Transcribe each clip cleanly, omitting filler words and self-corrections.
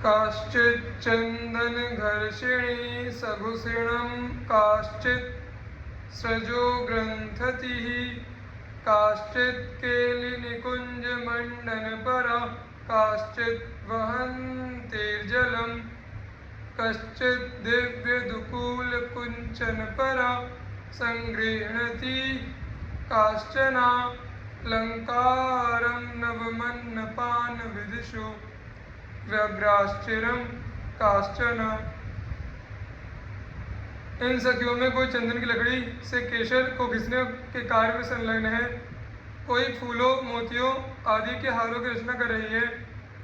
काश्चित् चंदन घर्षिणी सघुषिणं काश्चित् सृजो ग्रंथतिः काश्चित् केलिनिकुंज मंडन परा काश्चित् वहन्तिर्जलम् कश्चित् दिव्य दुकूल कुंचन परा संगृह्णति काश्चना लंकारं नवमन्नपान विदिषु व्यग्राश्चिरं काश्चन। इन सखियों में कोई चंदन की लकड़ी से केशर को घिसने के कार्य में संलग्न है, कोई फूलों मोतियों आदि के हारों की रचना कर रही है,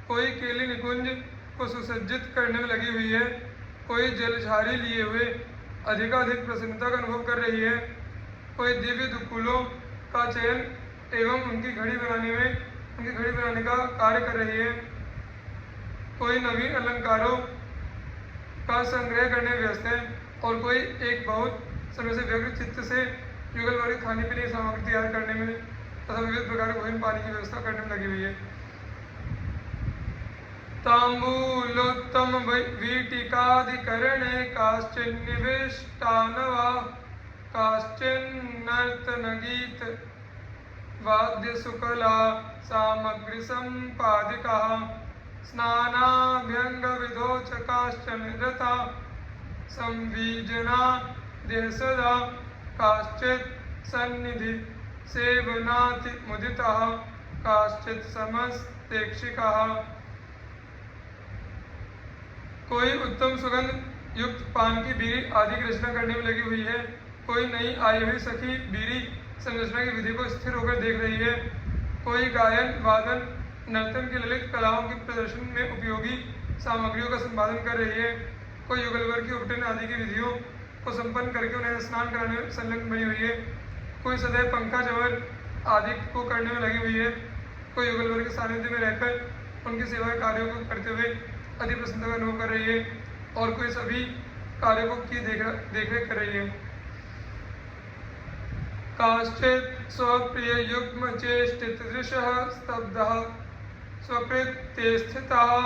कोई केली निकुंज को सुसज्जित करने में लगी हुई है, कोई जलझारी लिए हुए अधिकाधिक प्रसन्नता का अनुभव कर रही है, कोई दिव्य दुकूलों का चयन एवं उनकी घड़ी बनाने का कार्य कर रही है, कोई नवीन अलंकारों का संग्रह करने में व्यस्त है और कोई एक बहुत समय से व्यग्र चित्त से युगल वाली खाने पीने की सामग्री तैयार करने में तथा विविध प्रकार के भोजन पानी की व्यवस्था करने में लगी हुई है। तांबूलोत्तम वीटिकाधिकरणे काश्चिन्निविष्टानवा काश्चिन्नर्तनगीत वाद्यसुकला सामग्री संपादिकाः स्नानाभ्यंगविधौ च काश्चन रता संवीजना देहसदा काश्चित् सन्निधि सेवनाति मुदिताः काश्चित् समस्तेक्षिकाः। कोई उत्तम सुगंध युक्त पान की बीड़ी आदि की रचना करने में लगी हुई है, कोई नई आई हुई सखी बीड़ी संरचना की विधि को स्थिर होकर देख रही है, कोई गायन वादन नर्तन की ललित कलाओं के प्रदर्शन में उपयोगी सामग्रियों का संपादन कर रही है, कोई युगलवर की उपटन आदि की विधियों को संपन्न करके उन्हें स्नान कराने में संलग्न बनी हुई है, कोई सदैव पंखा चवर आदि को करने में लगी हुई है, कोई युगलवर के सानिध्य में रहकर उनकी सेवा कार्यों को करते हुए अति प्रसन्नता का अनुभव कर रही है और कोई सभी कार्यों की देखरेख कर रही है। काश्चित् स्वप्रिय युग्म चेष्टित दृशः स्तब्धः स्वकृत्ये स्थिताः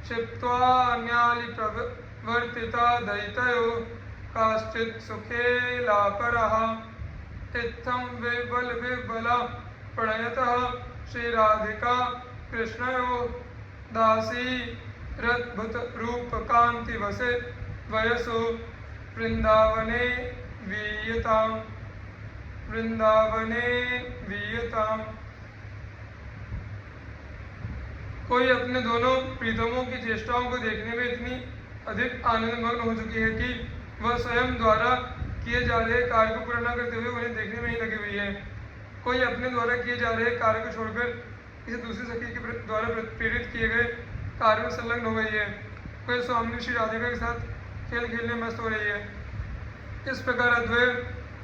क्षिप्त्वा न्यालिप्रवर्तिता दयितयो काश्चित् सुखेलापराः इत्थं विबला प्रणयतः श्रीराधिका कृष्णयो दासी रद्भुत रूप कांति वसे वयसो वृंदावने वीयताम्। कोई अपने दोनों प्रीतमों की चेष्टाओं को देखने में इतनी अधिक आनंदमग्न हो चुकी है कि वह स्वयं द्वारा किए जा रहे कार्य को पूरा न करते हुए उन्हें देखने में ही लगी हुई है। कोई अपने द्वारा किए जा रहे कार्य को छोड़कर किसी दूसरी सखी के द्वारा प्रेरित किए गए कार्य में संलग्न हो गई है, कोई स्वामी श्री राधिका के साथ खेल खेलने में मस्त हो रही है। इस प्रकार अद्वय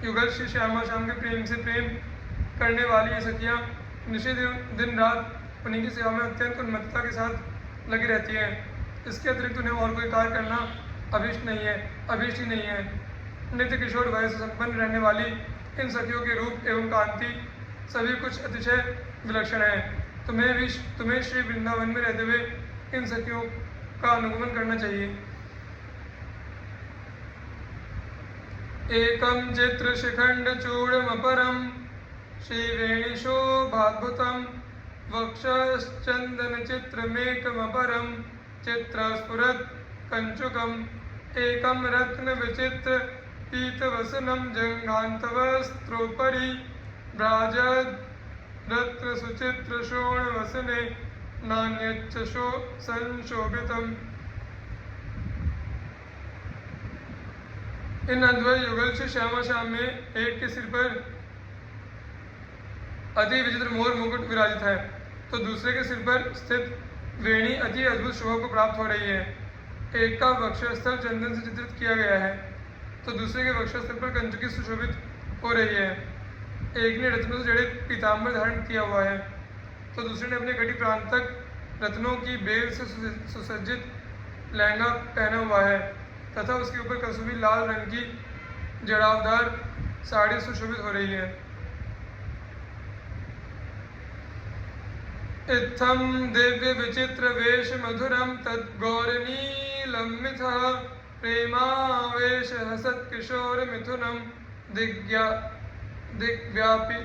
युगल श्री श्यामा श्याम के प्रेम से प्रेम करने वाली ये सखियाँ निश्चित दिन रात उन्हीं की सेवा में अत्यंत उन्मत्तता के साथ लगी रहती हैं। इसके अतिरिक्त उन्हें और कोई कार्य करना अभीष्ट ही नहीं है। नित्य किशोर वय से संपन्न रहने वाली इन सखियों के रूप एवं कांति सभी कुछ अतिशय विलक्षण है। तुम्हें श्री वृंदावन में रहते हुए इन सखियों का अनुगमन करना चाहिए। एकम चित्र शिखंड चूड़मपरम श्रीवेणीशोभाद्भुतम वक्षश्चंदन चित्रमेकमपरम चित्रस्फुरत् कंचुकम एकम रत्न विचित्र पीतवसनम जंघान्तवस्त्रोपरि भ्राजद् रत्न सुचित्र शोणवसने नान्यच्च संशोभितम्। इन अद्वय युगल से श्यामा श्याम में एक के सिर पर अति विचित्र मोर मुकुट विराजित है तो दूसरे के सिर पर स्थित वेणी अति अद्भुत शोभा को प्राप्त हो रही है। एक का वक्षस्थल चंदन से चित्रित किया गया है तो दूसरे के वक्षस्थल पर कंचुकी सुशोभित हो रही है। एक ने रत्नों से जड़े पीताम्बर धारण किया हुआ है तो दूसरे ने अपने कटी प्रांत तक रत्नों की बेल से सुसज्जित लहंगा पहना हुआ है तथा उसके ऊपर कसूरी लाल रंग की जड़ावदार साड़ी सुशोभित हो रही है। इत्थं दिव्य विचित्र वेश मधुरम तद्गौरनीलमिथः प्रेमावेश हसत् किशोर मिथुनम दिग्व्यापि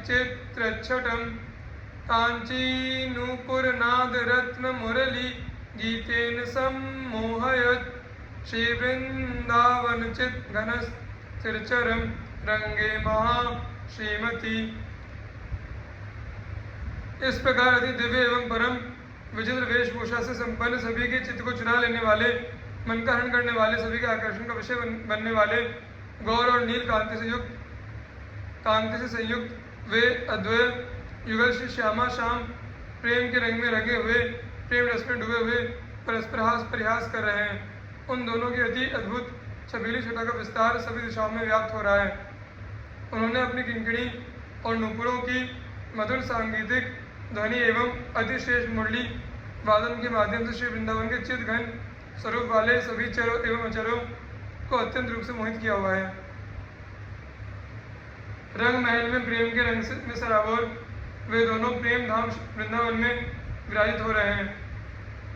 चित्रच्छटम कांचीनूपुरनाद रत्न मुरली गीतेन सम्मोहयत् श्रीवृंदावन चित घनस्थिरचरम रंगे महा श्रीमती। इस प्रकार अति दिव्य एवं परम विचित्र वेशभूषा से संपन्न, सभी के चित्त को चुरा लेने वाले, मन का हरण करने वाले, सभी के आकर्षण का विषय बनने वाले, गौर और नील कांति से संयुक्त वे अद्वय युगल श्री श्यामा श्याम प्रेम के रंग में रंगे हुए, प्रेम रस में डूबे हुए परस्पर हास परिहास कर रहे हैं। उन दोनों की अति अद्भुत छबीली छटा का विस्तार सभी दिशाओं में व्याप्त हो रहा है। उन्होंने अपनी किंकिणी और नुपुरों की मधुर सांगीतिक ध्वनि एवं अतिश्रेष्ठ मुरली वादन के माध्यम से श्री वृंदावन के चित घन स्वरूप वाले सभी चरों एवं अचरों को अत्यंत रूप से मोहित किया हुआ है। रंग महल में प्रेम के रंग में सराबोर वे दोनों प्रेम धाम वृंदावन में विराजित हो रहे हैं,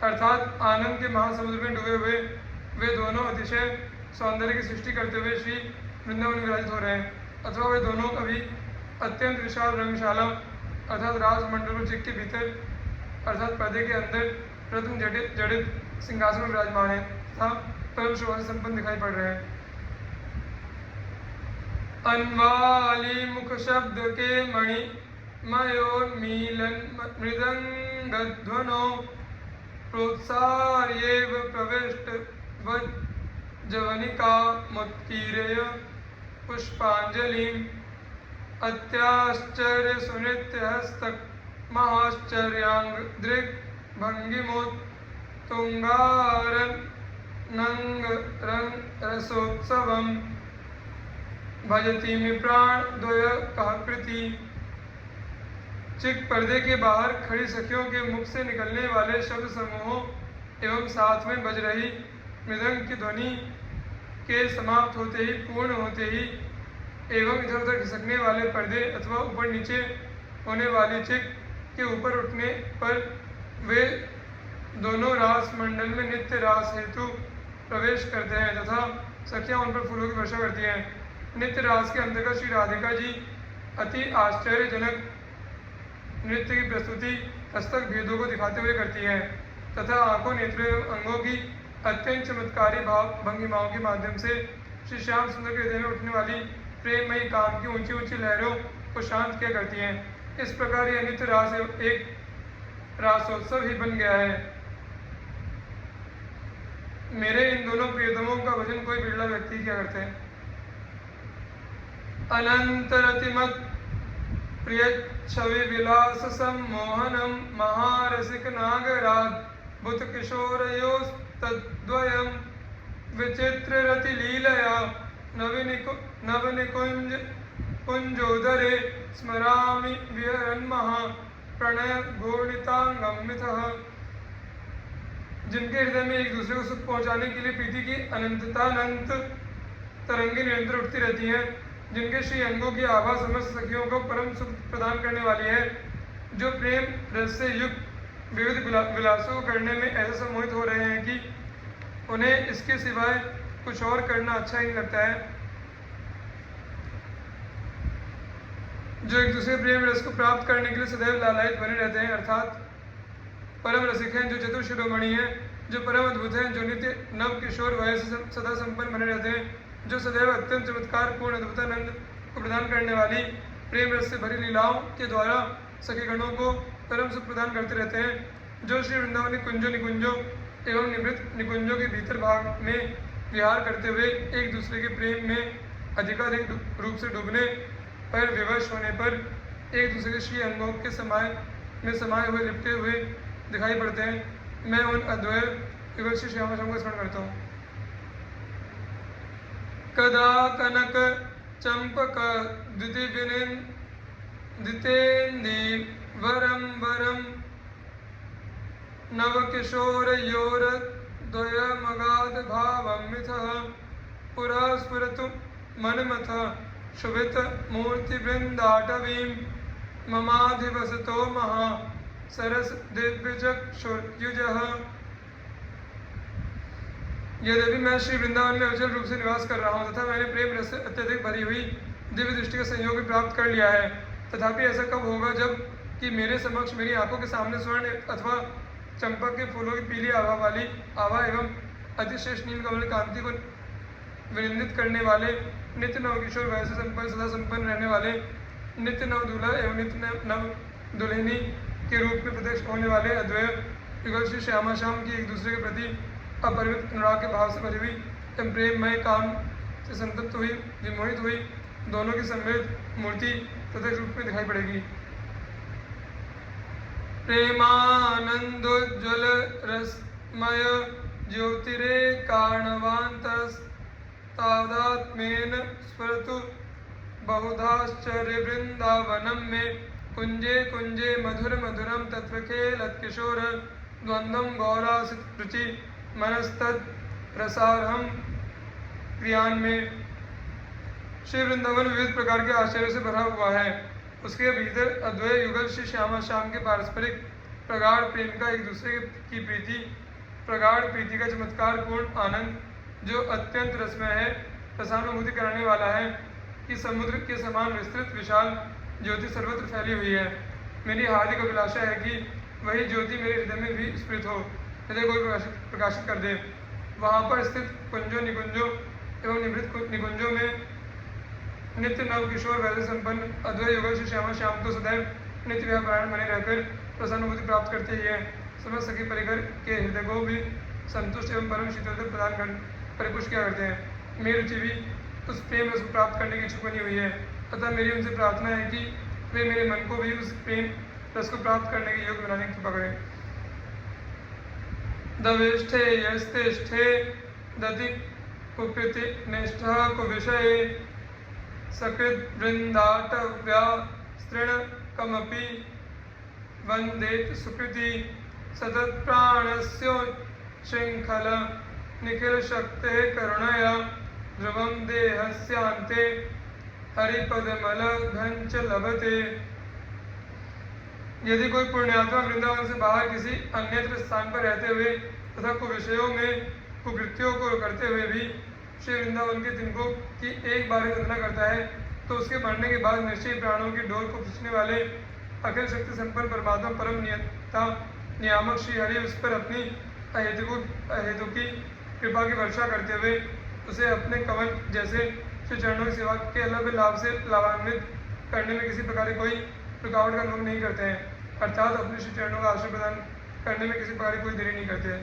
अर्थात आनंद के महासमुद्र में डूबे हुए वे दोनों अतिशय सौंदर्य की सृष्टि करते हुए श्री वृंदावन में विराजित हो रहे हैं, अथवा वे दोनों अभी अत्यंत विशाल रंगशाला अर्थात राजमंडल चिक के भीतर अर्थात पर्दे के अंदर रत्न जड़ित सिंहासन में विराजमान है तथा परम शोभा से संपन्न दिखाई पड़ रहे हैं। अनवाली मुख शब्द के मणि मयोन्मीलन मृदंग ध्वनो प्रोत्साह्येव प्रविष्ट वज्जवनिका मुत्कीर्य पुष्पांजलिं अत्याश्चर्य सुनृत्य हस्तक महाश्चर्यांग दृग् भंगिमोत् तुंगारन नंग रंग रसोत्सवम भजती में प्राण द्वय काकृति। चिक पर्दे के बाहर खड़ी सखियों के मुख से निकलने वाले शब्द समूहों एवं साथ में बज रही मृदंग की ध्वनि के समाप्त होते ही पूर्ण होते ही एवं इधर उधर खिसकने वाले पर्दे अथवा ऊपर नीचे होने वाली चिक के ऊपर उठने पर वे दोनों रास मंडल में नित्य रास हेतु प्रवेश करते हैं तथा सखियां उन पर फूलों की वर्षा करती हैं। नित्य रास के अंतर्गत श्री राधिका जी अति आश्चर्यजनक नृत्य की प्रस्तुति हस्तक भेदों को दिखाते हुए करती हैं तथा आंखों नेत्रों एवं अंगों की अत्यंत चमत्कारी भाव भंगिमाओं के माध्यम से श्री श्याम सुंदर के हृदय में उठने वाली प्रेममयी काम की ऊंची ऊंची लहरों को शांत किया करती हैं। इस प्रकार यह नित्य रास एक रासोत्सव ही बन गया है। मेरे इन दोनों प्रियतमों का भजन कोई बिरला व्यक्ति क्या करते हैं। अनंत रतिमत प्रिय छवि विलास सम्मोहनम महारसिक नागराज बुत किशोरयो तद्वयम विचित्र रति लीलया नवनिकुंज कुंजोदरे स्मरामि विहरन् महा प्रणय घूर्णितांगमितः। जिनके हृदय में एक दूसरे को सुख पहुंचाने के लिए प्रीति की अनंत तरंगे निरंतर उठती रहती हैं, जिनके श्री अंगों की आभा समस्त सखियों को परम सुख प्रदान करने वाली है, जो प्रेम रस से युक्त विविध विलासों को करने में ऐसे सम्मोहित हो रहे हैं कि उन्हें इसके सिवाय कुछ और करना अच्छा ही नहीं लगता है। जो एक दूसरे प्रेम रस को प्राप्त करने के लिए सदैव लालायित बने रहते हैं, अर्थात परम रसिक हैं, जो चतुर शिरोमणि हैं, जो परम अद्भुत हैं, जो नित्य नव किशोर वय से सदा संपन्न बने रहते हैं, जो सदैव अत्यंत चमत्कार पूर्ण अद्भुतानंद को प्रदान करने वाली प्रेम रस से भरी लीलाओं के द्वारा सखीगणों को परम सुख प्रदान करते रहते हैं, जो श्री वृंदावन कुंजों निकुंजों एवं निवृत्त निकुंजों के भीतर भाग में विहार करते हुए एक दूसरे के प्रेम में अधिकाधिक रूप से डूबने पर विवश होने पर एक दूसरे के श्री अंगों के समाये हुए लिपटे हुए दिखाई पड़ते हैं। मैं उन अद्वैय युगल श्री श्यामा श्याम का स्मरण करता हूँ। कदा कनक चंपक द्वितेन्दि वरम वरम नव किशोर योर द्वय मगाध भावम मिथः पुरस्फुरतु मनमथ शुभित मूर्ति वृंदाटवीं ममाधिवसतो महा सरस दिव्यचक्षुर्युजः। यद्यपि मैं श्री वृंदावन में अचल रूप से निवास कर रहा हूँ तथा मैंने प्रेम रस से अत्यधिक भरी हुई दिव्य दृष्टि का संयोग भी प्राप्त कर लिया है, तथापि ऐसा कब होगा जब कि मेरे समक्ष मेरी आंखों के सामने स्वर्ण अथवा चंपक के फूलों की पीली आभा एवं अतिश्रेष्ठ नीलकमल कांति को विनिंदित करने वाले नित्य नवकिशोर वैसे संपन्न सदा संपन्न रहने वाले नित्य नव दूल्हा एवं नित्य नव दुल्हनी के रूप में प्रत्यक्ष होने वाले अद्वैय युगल श्री श्यामा श्याम की एक दूसरे के प्रति अपरिमित अनुराग के भाव से भरी हुई एवं प्रेममय काम से संतप्त हुई विमोहित हुई दोनों की सम्मिलित मूर्ति प्रत्यक्ष रूप में दिखाई पड़ेगी। प्रेमानंदोज्ज्वल रसमय ज्योतिरे कारणवान्तस्तादात्म्येन स्फुरतु बहुधाश्चर्य वृंदावनम में कुंजे कुंजे मधुर मधुरम तत्वखेलत्किशोर द्वंद्वम गौरासित रुचि मनस्तद रसारहम क्रियान में। श्री वृंदावन विविध प्रकार के आश्चर्य से भरा हुआ है। उसके भीतर अद्वैय युगल श्री श्यामा श्याम के पारस्परिक प्रगाढ़ प्रेम का एक दूसरे की प्रगाढ़ प्रीति का चमत्कार पूर्ण आनंद जो अत्यंत रसमय है, रसानुभूति कराने वाला है कि समुद्र के समान विस्तृत विशाल ज्योति सर्वत्र फैली हुई है। मेरी हार्दिक अभिलाषा है कि वही ज्योति मेरे हृदय में भी स्फुरित हो, हृदय को प्रकाशित कर दे। वहाँ पर स्थित कुंजों निकुंजों एवं निवृत्त निकुंजों में नित्य नव किशोर वैसे संपन्न अद्वैय युगल श्री श्यामा श्याम तो सदैव नित्य व्यापारण बने रहकर प्रसन्नुभूति प्राप्त करते ही है समझ सके परिकर के हृदय को भी संतुष्ट एवं परम शीतलता प्रदान कर परिपुष्ट किया करते हैं। मेरी रुचि भी उस प्रेम रस को प्राप्त करने की इच्छुक बनी हुई है, अतः मेरी उनसे प्रार्थना है कि वे मेरे मन को भी उस प्रेम रस को प्राप्त करने के योग्य बनाने की कृपा करें। दविष्ठे यस्तिष्ठे दधि कुकृति निष्ठा कुविषये सकृत वृंदाटव्या स्तृण कमपि वंदेत सुकृति सतत प्राणस्यो श्रृंखल निखिल शक्ते करुणया ध्रुवम देहस्यांते हरिपदमल घंच लभते। यदि कोई पुण्यात्मा वृंदावन से बाहर किसी अन्यत्र स्थान पर रहते हुए तथा कुविषयों में कुकृत्यों को करते हुए भी श्री वृंदावन के तिनकों की एक बार वंदना करता है तो उसके मरने के बाद निश्चय प्राणों की डोर को खींचने वाले अखिल शक्ति संपन्न परमात्मा परम नियता नियामक श्री हरि उस पर अपनी अहेतुकी कृपा की वर्षा करते हुए उसे अपने कमल जैसे श्री चरणों की सेवा के अलग लाभ से लाभान्वित करने में किसी प्रकार की कोई रुकावट का अनुभव नहीं करते हैं, अर्थात अपने श्री चरणों का आश्रय प्रदान करने में किसी प्रकार की कोई देरी नहीं करते हैं।